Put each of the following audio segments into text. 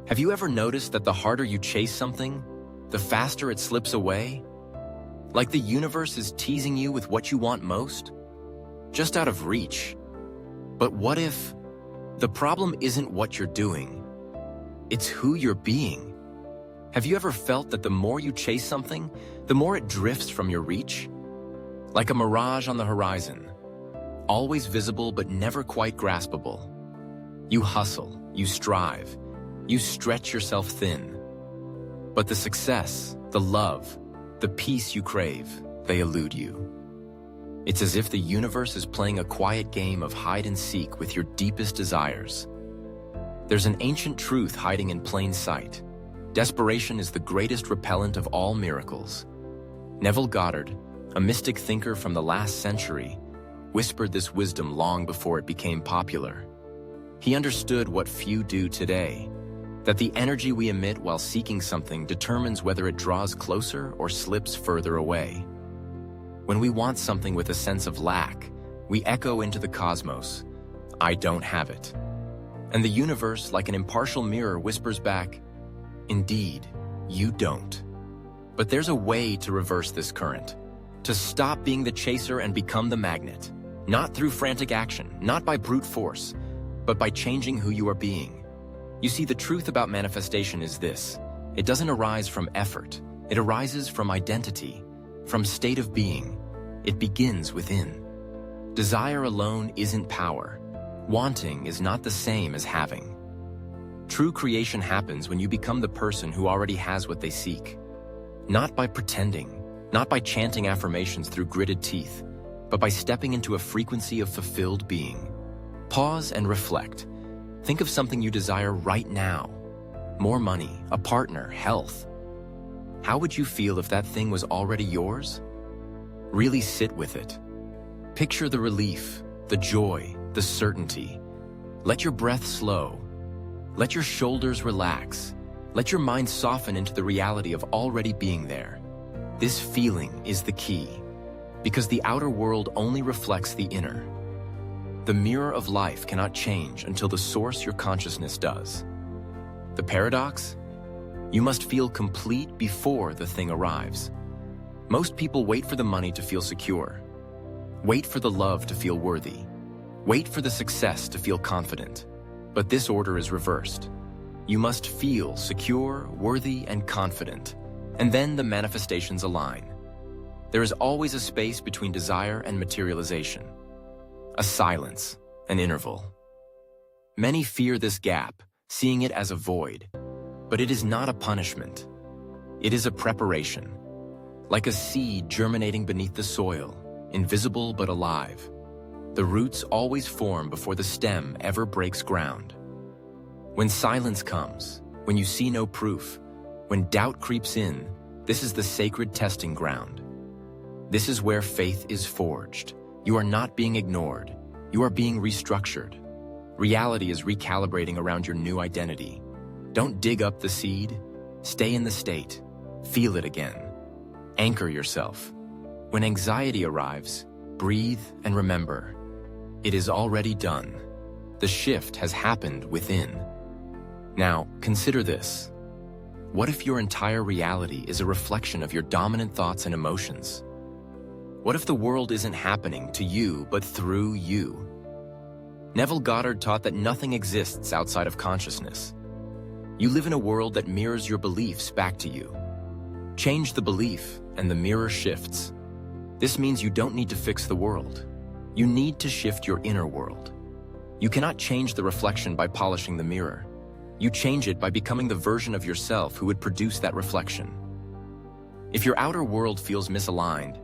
Have you ever noticed that the harder you chase something, the faster it slips away? Like the universe is teasing you with what you want most? Just out of reach. But what if the problem isn't what you're doing? It's who you're being. Have you ever felt that the more you chase something, the more it drifts from your reach? Like a mirage on the horizon, always visible but never quite graspable. You hustle, you strive, you stretch yourself thin. But the success, the love, the peace you crave, they elude you. It's as if the universe is playing a quiet game of hide and seek with your deepest desires. There's an ancient truth hiding in plain sight. Desperation is the greatest repellent of all miracles. Neville Goddard, a mystic thinker from the last century, whispered this wisdom long before it became popular. He understood what few do today, that the energy we emit while seeking something determines whether it draws closer or slips further away. When we want something with a sense of lack, we echo into the cosmos, "I don't have it." And the universe, like an impartial mirror, whispers back, "Indeed, you don't." But there's a way to reverse this current, to stop being the chaser and become the magnet, not through frantic action, not by brute force, but by changing who you are being. You see, the truth about manifestation is this: it doesn't arise from effort, it arises from identity, from state of being. It begins within. Desire alone isn't power. Wanting is not the same as having. True creation happens when you become the person who already has what they seek. Not by pretending, not by chanting affirmations through gritted teeth, but by stepping into a frequency of fulfilled being. Pause and reflect. Think of something you desire right now. More money, a partner, health. How would you feel if that thing was already yours? Really sit with it. Picture the relief, the joy, the certainty. Let your breath slow. Let your shoulders relax. Let your mind soften into the reality of already being there. This feeling is the key, because the outer world only reflects the inner. The mirror of life cannot change until the source your consciousness does. The paradox? You must feel complete before the thing arrives. Most people wait for the money to feel secure. Wait for the love to feel worthy. Wait for the success to feel confident. But this order is reversed. You must feel secure, worthy, and confident, and then the manifestations align. There is always a space between desire and materialization. A silence, an interval. Many fear this gap, seeing it as a void. But it is not a punishment. It is a preparation. Like a seed germinating beneath the soil, invisible but alive. The roots always form before the stem ever breaks ground. When silence comes, when you see no proof, when doubt creeps in, this is the sacred testing ground. This is where faith is forged. You are not being ignored. You are being restructured. Reality is recalibrating around your new identity. Don't dig up the seed. Stay in the state. Feel it again. Anchor yourself. When anxiety arrives, breathe and remember. It is already done. The shift has happened within. Now, consider this. What if your entire reality is a reflection of your dominant thoughts and emotions? What if the world isn't happening to you, but through you? Neville Goddard taught that nothing exists outside of consciousness. You live in a world that mirrors your beliefs back to you. Change the belief, and the mirror shifts. This means you don't need to fix the world. You need to shift your inner world. You cannot change the reflection by polishing the mirror. You change it by becoming the version of yourself who would produce that reflection. If your outer world feels misaligned,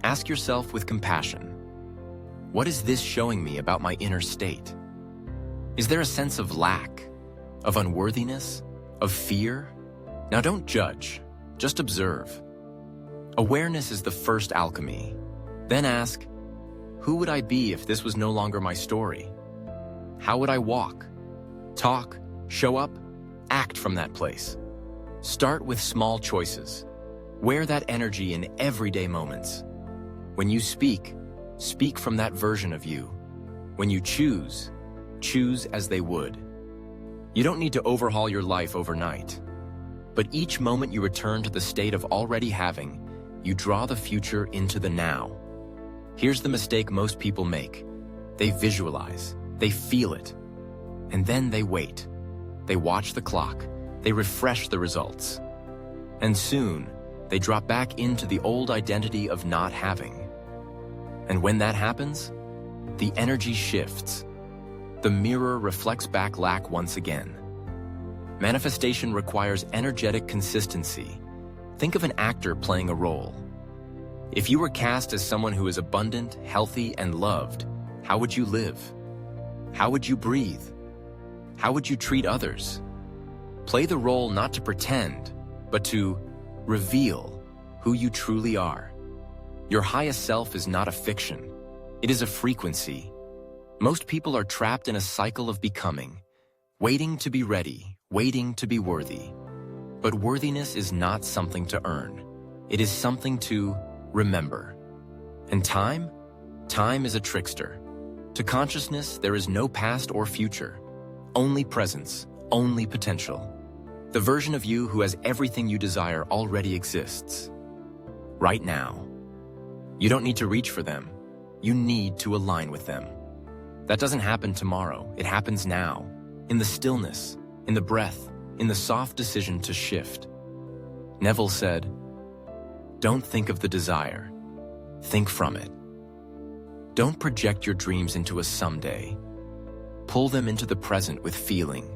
ask yourself with compassion, what is this showing me about my inner state? Is there a sense of lack, of unworthiness, of fear? Now don't judge, just observe. Awareness is the first alchemy. Then ask, who would I be if this was no longer my story? How would I walk, talk, show up, act from that place? Start with small choices. Wear that energy in everyday moments. When you speak, speak from that version of you. When you choose, choose as they would. You don't need to overhaul your life overnight. But each moment you return to the state of already having, you draw the future into the now. Here's the mistake most people make. They visualize, they feel it, and then they wait. They watch the clock, they refresh the results. And soon, they drop back into the old identity of not having. And when that happens, the energy shifts. The mirror reflects back lack once again. Manifestation requires energetic consistency. Think of an actor playing a role. If you were cast as someone who is abundant, healthy, and loved, how would you live? How would you breathe? How would you treat others? Play the role not to pretend, but to reveal who you truly are. Your highest self is not a fiction. It is a frequency. Most people are trapped in a cycle of becoming, waiting to be ready, waiting to be worthy. But worthiness is not something to earn. It is something to remember. And time? Time is a trickster. To consciousness, there is no past or future. Only presence, only potential. The version of you who has everything you desire already exists. Right now. You don't need to reach for them. You need to align with them. That doesn't happen tomorrow. It happens now. In the stillness, in the breath, in the soft decision to shift. Neville said, "Don't think of the desire. Think from it. Don't project your dreams into a someday. Pull them into the present with feeling.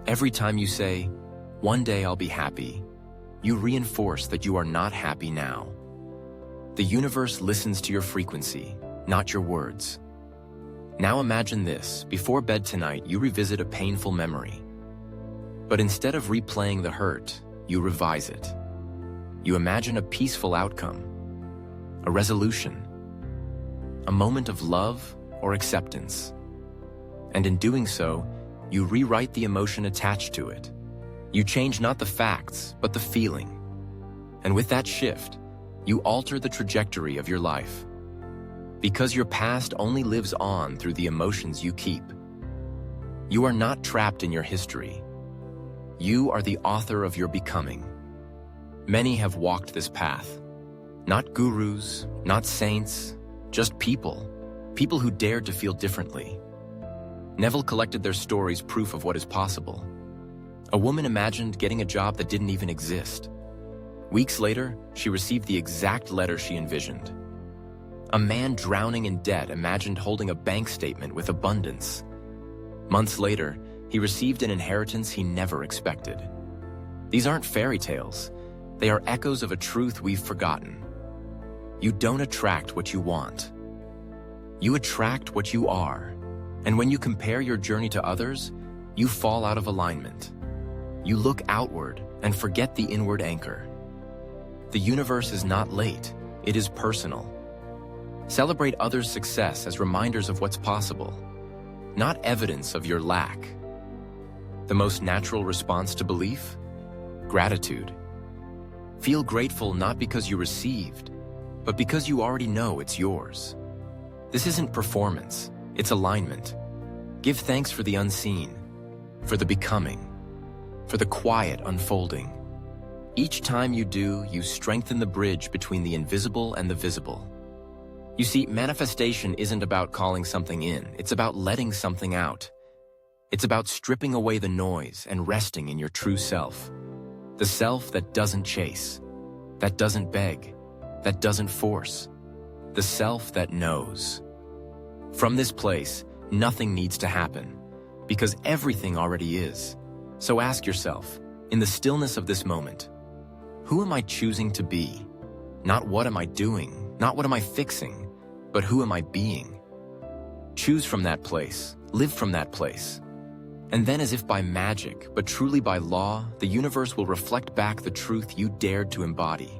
Every time you say, 'One day I'll be happy,' you reinforce that you are not happy now. The universe listens to your frequency, not your words. Now imagine this. Before bed tonight, you revisit a painful memory. But instead of replaying the hurt, you revise it. You imagine a peaceful outcome, a resolution, a moment of love or acceptance. And in doing so, you rewrite the emotion attached to it. You change not the facts, but the feeling. And with that shift, you alter the trajectory of your life. Because your past only lives on through the emotions you keep. You are not trapped in your history. You are the author of your becoming. Many have walked this path. Not gurus, not saints, just people. People who dared to feel differently. Neville collected their stories proof of what is possible. A woman imagined getting a job that didn't even exist. Weeks later, she received the exact letter she envisioned. A man drowning in debt imagined holding a bank statement with abundance. Months later, he received an inheritance he never expected. These aren't fairy tales. They are echoes of a truth we've forgotten. You don't attract what you want. You attract what you are. And when you compare your journey to others, you fall out of alignment. You look outward and forget the inward anchor. The universe is not late, it is personal. Celebrate others' success as reminders of what's possible, not evidence of your lack. The most natural response to belief? Gratitude. Feel grateful not because you received, but because you already know it's yours. This isn't performance, it's alignment. Give thanks for the unseen, for the becoming, for the quiet unfolding. Each time you do, you strengthen the bridge between the invisible and the visible. You see, manifestation isn't about calling something in, it's about letting something out. It's about stripping away the noise and resting in your true self. The self that doesn't chase, that doesn't beg, that doesn't force. The self that knows. From this place, nothing needs to happen, because everything already is. So ask yourself, in the stillness of this moment, who am I choosing to be? Not what am I doing, not what am I fixing, but who am I being? Choose from that place, live from that place. And then as if by magic, but truly by law, the universe will reflect back the truth you dared to embody.